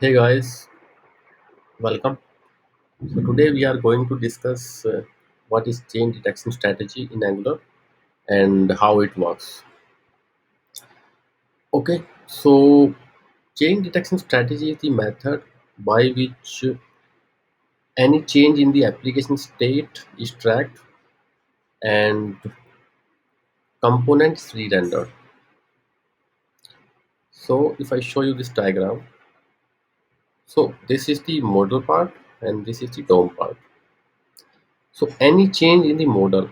Hey guys, welcome. So today we are going to discuss what is change detection strategy in Angular and how it works. Okay, so change detection strategy is the method by which any change in the application state is tracked and components re-rendered. So if I show you this diagram, so this is the model part and this is the DOM part. So any change in the model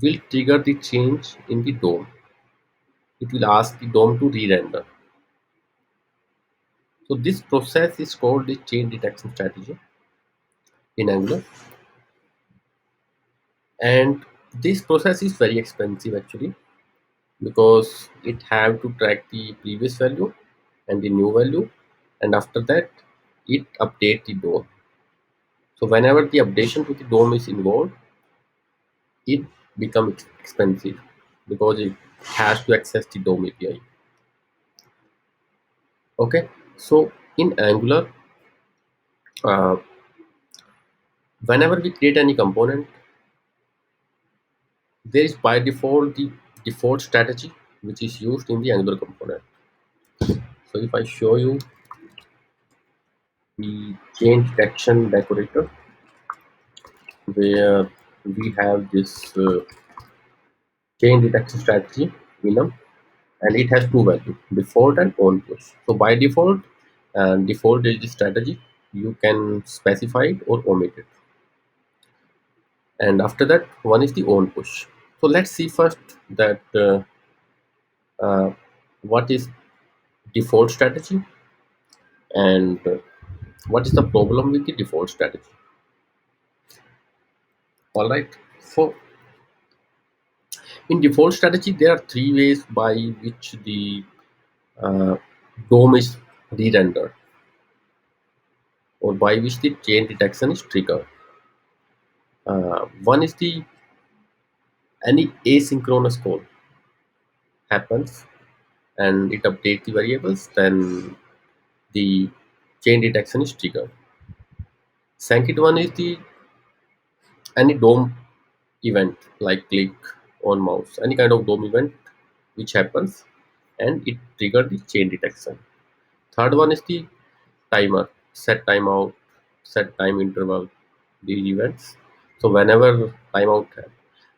will trigger the change in the DOM. It will ask the DOM to re-render. So this process is called the change detection strategy in Angular, and this process is very expensive actually because it have to track the previous value and the new value, and after that it update the DOM. So whenever the updation to the DOM is involved, it becomes expensive because it has to access the DOM API. Okay, so in Angular, uh, whenever we create any component, there is by default the default strategy which is used in the Angular component. So if I show you the change detection decorator, where we have this change detection strategy enum, and it has two values, default and onPush. So by default, default is the strategy. You can specify it or omit it, and after that one is the onPush. So let's see first that uh, what is default strategy and what is the problem with the default strategy. All right, so in default strategy there are three ways by which the uh, DOM is re-rendered or by which the chain detection is triggered. One is the any asynchronous call happens and it updates the variables, then the chain detection is triggered. Second one is the any DOM event like click on mouse, any kind of DOM event which happens and it trigger the chain detection. Third one is the timer, set timeout, set time interval, these events. So whenever timeout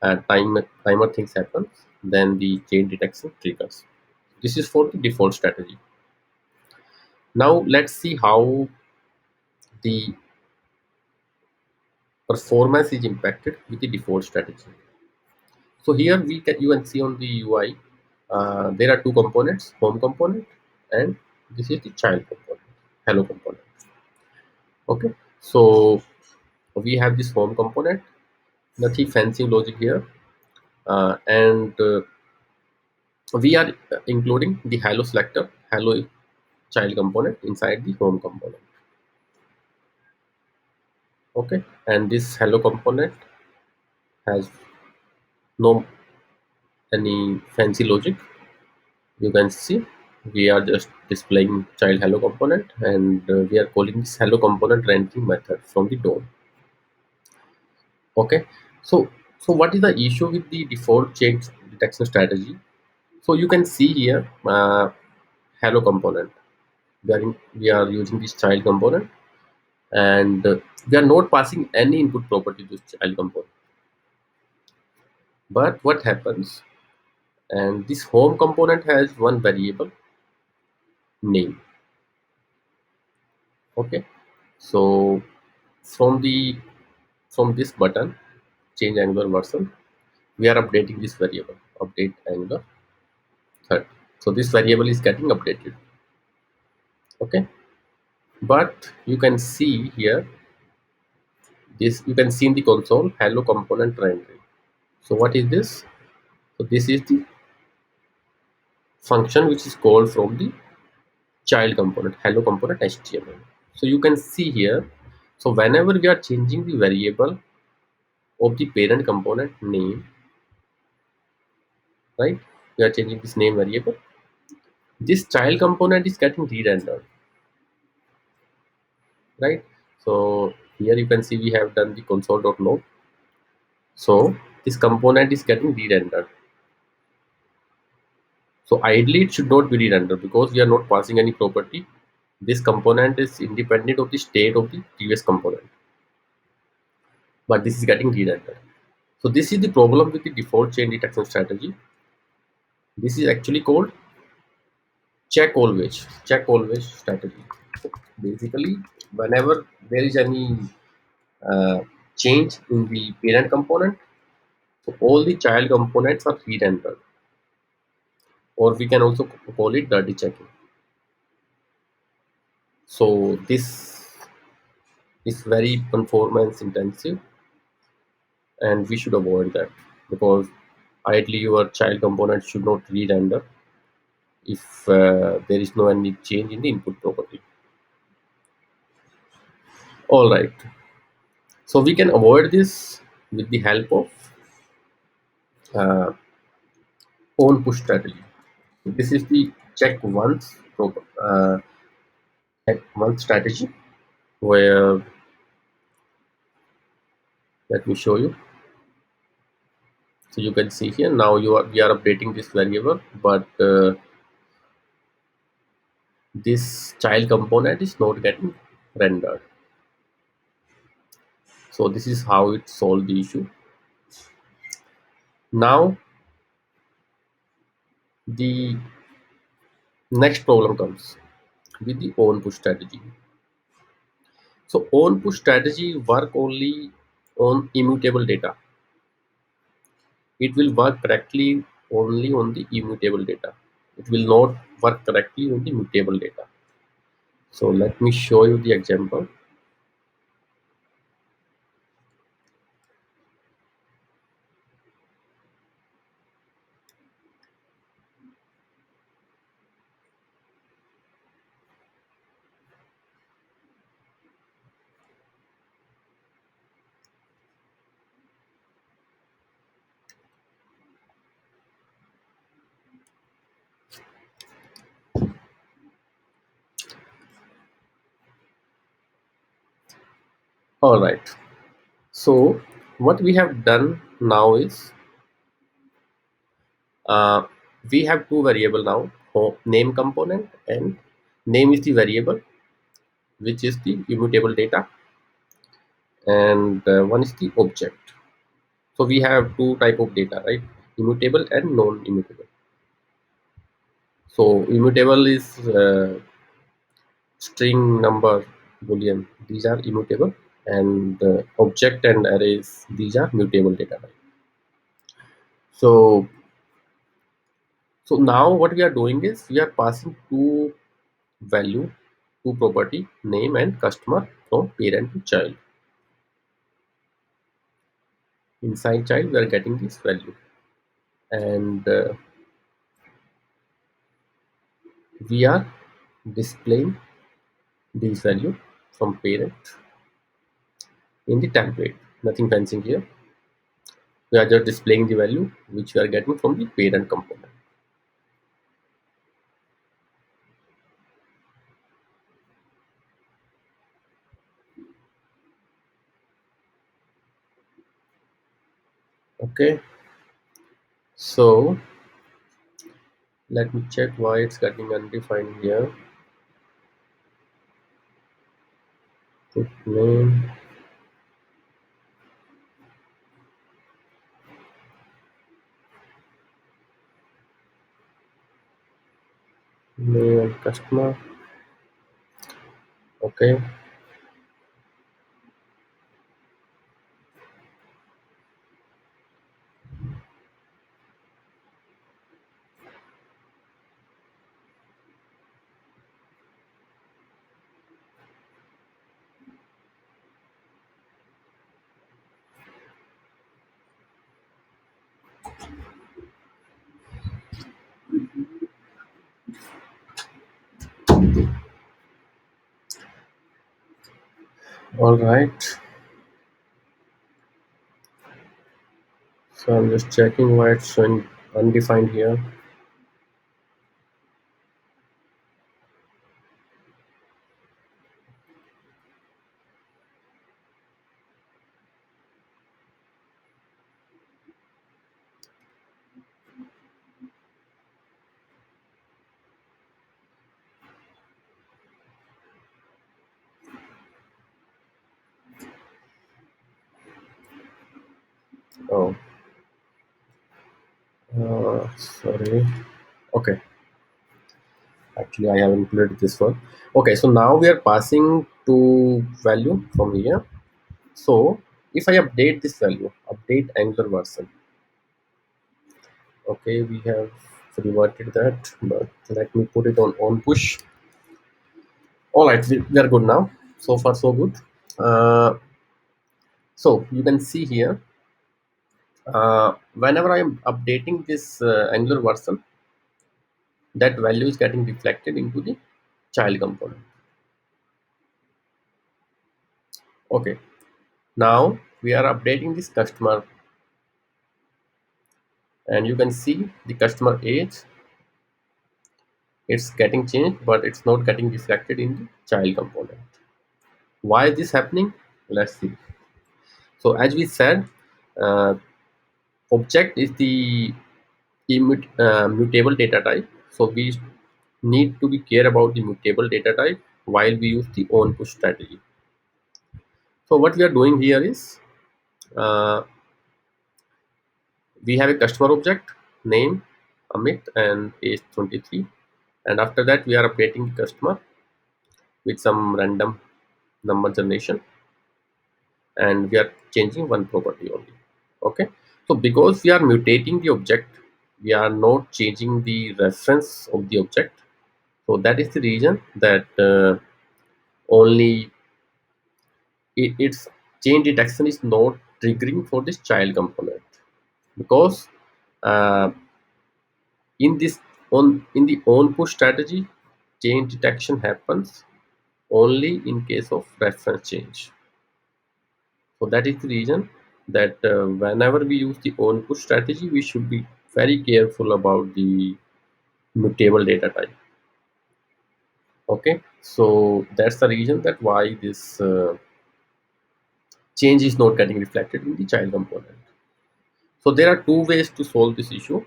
timer things happens, then the chain detection triggers. This is for the default strategy. Now let's see how the performance is impacted with the default strategy. So here you can see on the UI, there are two components, home component and this is the child component, hello component. Okay, so we have this home component, nothing fancy logic here, and we are including the hello selector, hello child component inside the home component. Okay, and this hello component has no any fancy logic. You can see we are just displaying child hello component, and we are calling this hello component rendering method from the DOM. Okay, so what is the issue with the default change detection strategy? So you can see here, hello component, we are using this child component, and we are not passing any input property to this child component. But what happens, and this home component has one variable name. Okay, so from the from this button change angular version, we are updating this variable, update angular third. So this variable is getting updated. Okay, but you can see here, this you can see in the console hello component rendering. So what is this? So this is the function which is called from the child component, hello component HTML. So you can see here, so whenever we are changing the variable of the parent component name, right, we are changing this name variable, This child component is getting re-rendered, right? So here you can see we have done the console.log. So this component is getting re-rendered. So ideally it should not be re-rendered because we are not passing any property. This component is independent of the state of the previous component, but this is getting re-rendered. So this is the problem with the default chain detection strategy. This is actually called check always strategy. Basically, whenever there is any uh, change in the parent component, so all the child components are re-rendered, or we can also call it dirty checking. So this is very performance intensive, and we should avoid that because ideally your child component should not re-render if there is no any change in the input property. All right, so we can avoid this with the help of uh, own push strategy. This is the check once strategy where, let me show you. So you can see here now we are updating this variable, but this child component is not getting rendered. So this is how it solved the issue. Now the next problem comes with the own push strategy. So on push strategy work only on immutable data. It will work correctly only on the immutable data. It will not work correctly on the mutable data. So let me show you the example. All right. So what we have done now is uh, we have two variable now, name component, and name is the variable which is the immutable data, and one is the object. So we have two type of data, right? Immutable and non-immutable. So immutable is string, number, boolean. These are immutable, and object and arrays, these are mutable data type. So now what we are doing is we are passing two value, two property, name and customer, from parent to child. Inside child we are getting this value, and we are displaying this value from parent in the template. Nothing fancy here. We are just displaying the value which we are getting from the parent component. Okay, so let me check why it's getting undefined here. Put name and customer. Okay, all right. So I'm just checking why it's showing undefined here. Oh, sorry. Okay, actually, I have included this one. Okay, so now we are passing to value from here. So if I update this value, update Angular version. Okay, we have reverted that, but let me put it on push. All right, we are good now. So far, so good. Uh, so you can see here, whenever I am updating this Angular version, that value is getting reflected into the child component. Okay, now we are updating this customer, and you can see the customer age, it's getting changed, but it's not getting reflected in the child component. Why is this happening? Let's see. So as we said, uh, object is the mutable data type. So we need to be care about the mutable data type while we use the on push strategy. So what we are doing here is, uh, we have a customer object name Amit and age 23, and after that we are updating the customer with some random number generation, and we are changing one property only. Okay, so because we are mutating the object, we are not changing the reference of the object. So that is the reason that only its chain detection is not triggering for this child component, because uh, in the on push strategy, chain detection happens only in case of reference change. So that is the reason that whenever we use the on push strategy, we should be very careful about the mutable data type. Okay, so that's the reason that why this change is not getting reflected in the child component. So there are two ways to solve this issue.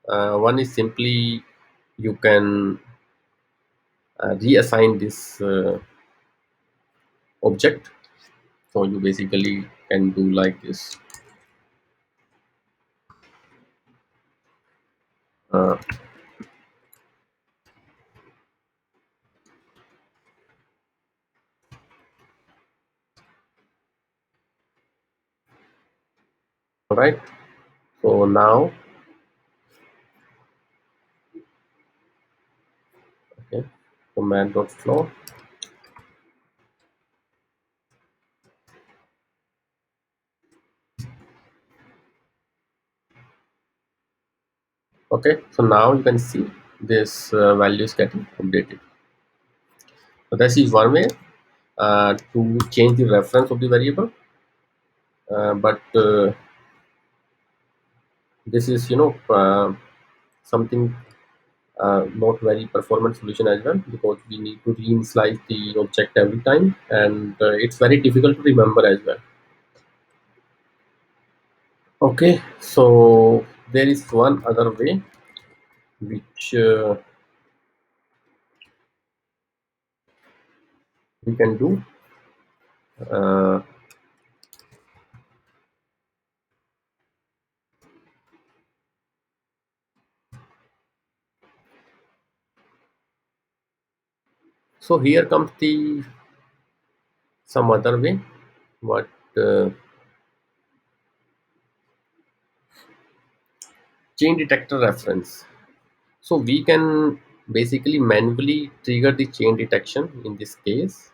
One is simply you can reassign this object. So you basically can do like this. Uh, all right. So now, okay, command.flow. Okay, so now you can see this value is getting updated. So that is one way to change the reference of the variable. But this is, something not very performant solution as well, because we need to reinslice the object every time, and it's very difficult to remember as well. Okay, so there is one other way which we can do. Uh, so here comes the some other way. What chain detector reference. So we can basically manually trigger the chain detection in this case,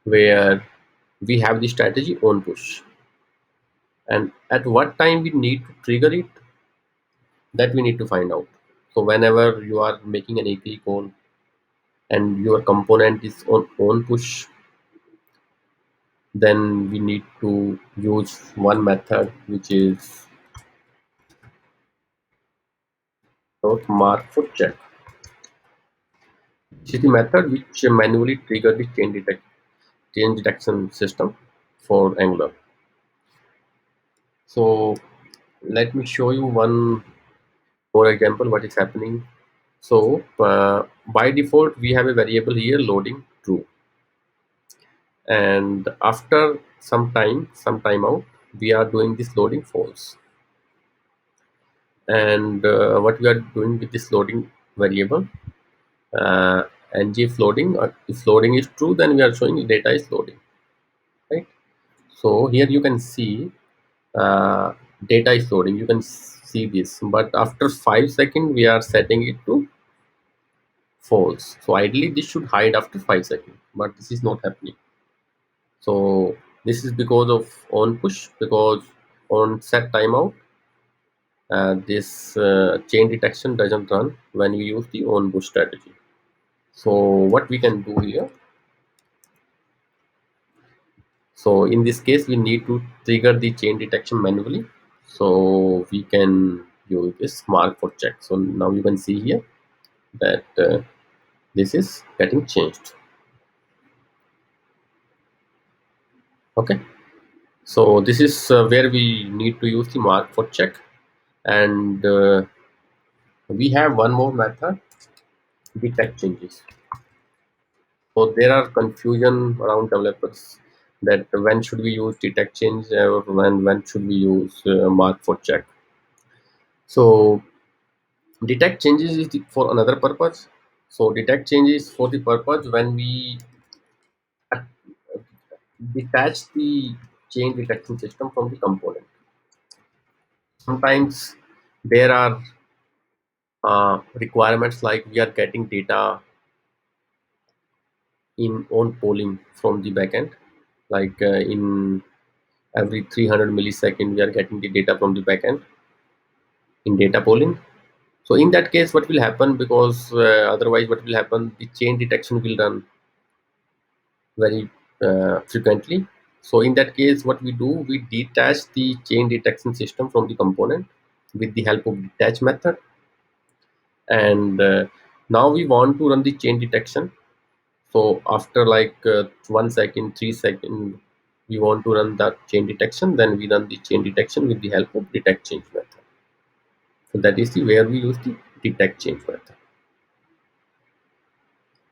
where we have the strategy on push, and at what time we need to trigger it, that we need to find out. So whenever you are making an API call and your component is on push, then we need to use one method which is markForCheck. This is the method which manually trigger the chain detection system for Angular. So let me show you one more example what is happening. So by default we have a variable here loading true, and after some time out, we are doing this loading false. And what we are doing with this loading variable, uh, and if loading, if loading is true, then we are showing data is loading, right? So here you can see uh, data is loading, you can see this, but after 5 seconds we are setting it to false. So ideally this should hide after 5 seconds, but this is not happening. So this is because of on push, because on set timeout, this chain detection doesn't run when you use the on push strategy. So what we can do here, so in this case we need to trigger the chain detection manually. So we can use this mark for check. So now you can see here that this is getting changed. Okay, so this is where we need to use the mark for check. And we have one more method, detect changes. So there are confusion around developers that when should we use detect change, or when should we use mark for check. So detect changes is for another purpose. So detect changes for the purpose when we uh, detach the chain detection system from the component. Sometimes there are requirements like we are getting data in on polling from the backend, like in every 300 millisecond we are getting the data from the backend in data polling. So in that case what will happen, because otherwise what will happen, the chain detection will run very frequently. So in that case what we do, we detach the chain detection system from the component with the help of detach method. And now we want to run the chain detection. So after like 1 second, 3 second, we want to run that chain detection, then we run the chain detection with the help of detect change method. So that is the where we use the detect change method.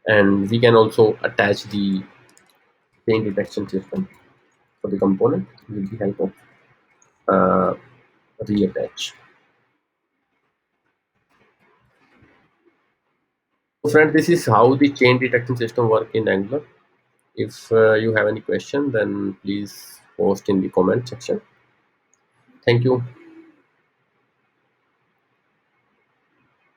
And we can also attach the chain detection system for the component with the help of uh, reattach. So friend, this is how the chain detection system work in Angular. If you have any question, then please post in the comment section. Thank you.